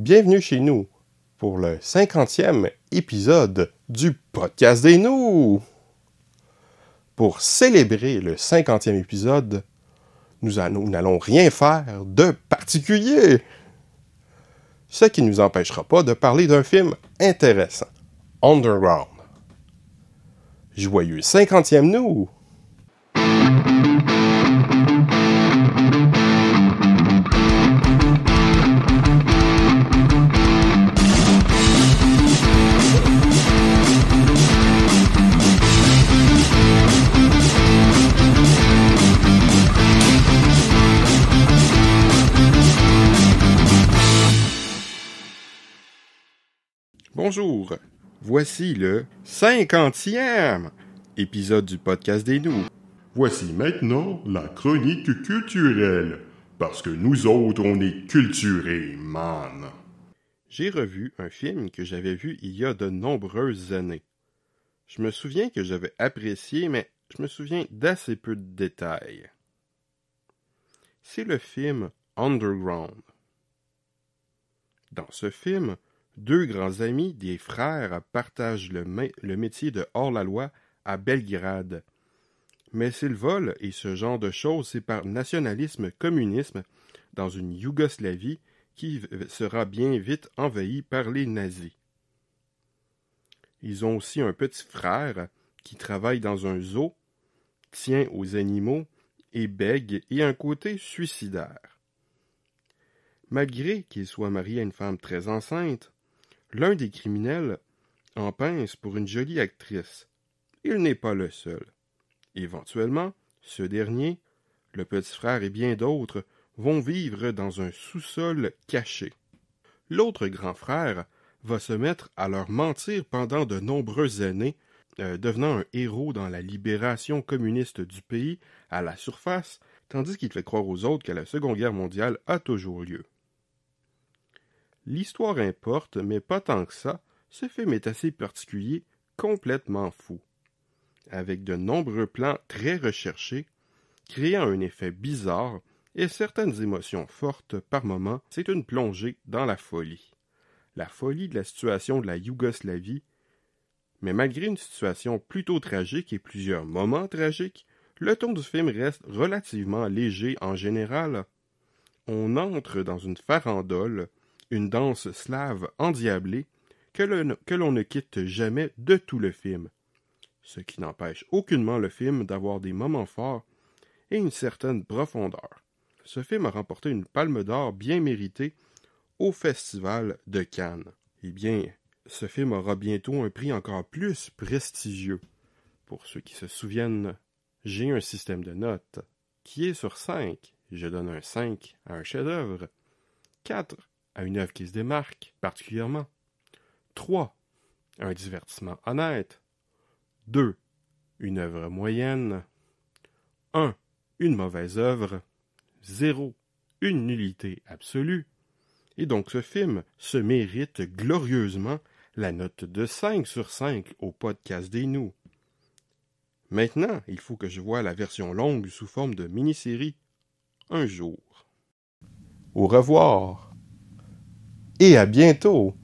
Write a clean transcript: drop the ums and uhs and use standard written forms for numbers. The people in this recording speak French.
Bienvenue chez nous pour le 50e épisode du Podcast des Nous. Pour célébrer le 50e épisode, nous n'allons rien faire de particulier. Ce qui ne nous empêchera pas de parler d'un film intéressant, Underground. Joyeux 50e nous! Bonjour, voici le 50e épisode du Podcast des Nous. Voici maintenant la chronique culturelle, parce que nous autres, on est culturés, man. J'ai revu un film que j'avais vu il y a de nombreuses années. Je me souviens que j'avais apprécié, mais je me souviens d'assez peu de détails. C'est le film Underground. Dans ce film, deux grands amis, des frères, partagent le métier de hors-la-loi à Belgrade. Mais s'ils volent et ce genre de choses, c'est par nationalisme-communisme dans une Yougoslavie qui sera bien vite envahie par les nazis. Ils ont aussi un petit frère qui travaille dans un zoo, tient aux animaux et bègue et un côté suicidaire. Malgré qu'il soit marié à une femme très enceinte, l'un des criminels en pince pour une jolie actrice. Il n'est pas le seul. Éventuellement, ce dernier, le petit frère et bien d'autres vont vivre dans un sous-sol caché. L'autre grand frère va se mettre à leur mentir pendant de nombreuses années, devenant un héros dans la libération communiste du pays à la surface, tandis qu'il fait croire aux autres que la Seconde Guerre mondiale a toujours lieu. L'histoire importe, mais pas tant que ça, ce film est assez particulier, complètement fou. Avec de nombreux plans très recherchés, créant un effet bizarre et certaines émotions fortes par moments, c'est une plongée dans la folie. La folie de la situation de la Yougoslavie, mais malgré une situation plutôt tragique et plusieurs moments tragiques, le ton du film reste relativement léger en général. On entre dans une farandole, une danse slave endiablée que l'on ne quitte jamais de tout le film, ce qui n'empêche aucunement le film d'avoir des moments forts et une certaine profondeur. Ce film a remporté une palme d'or bien méritée au Festival de Cannes. Eh bien, ce film aura bientôt un prix encore plus prestigieux. Pour ceux qui se souviennent, j'ai un système de notes qui est sur 5. Je donne un 5 à un chef-d'œuvre, 4 à une œuvre qui se démarque particulièrement, 3 à un divertissement honnête, 2 une œuvre moyenne, 1 une mauvaise œuvre, 0 une nullité absolue. Et donc ce film se mérite glorieusement la note de 5 sur 5 au Podcast des Nous. Maintenant, il faut que je voie la version longue sous forme de mini-série un jour. Au revoir et à bientôt!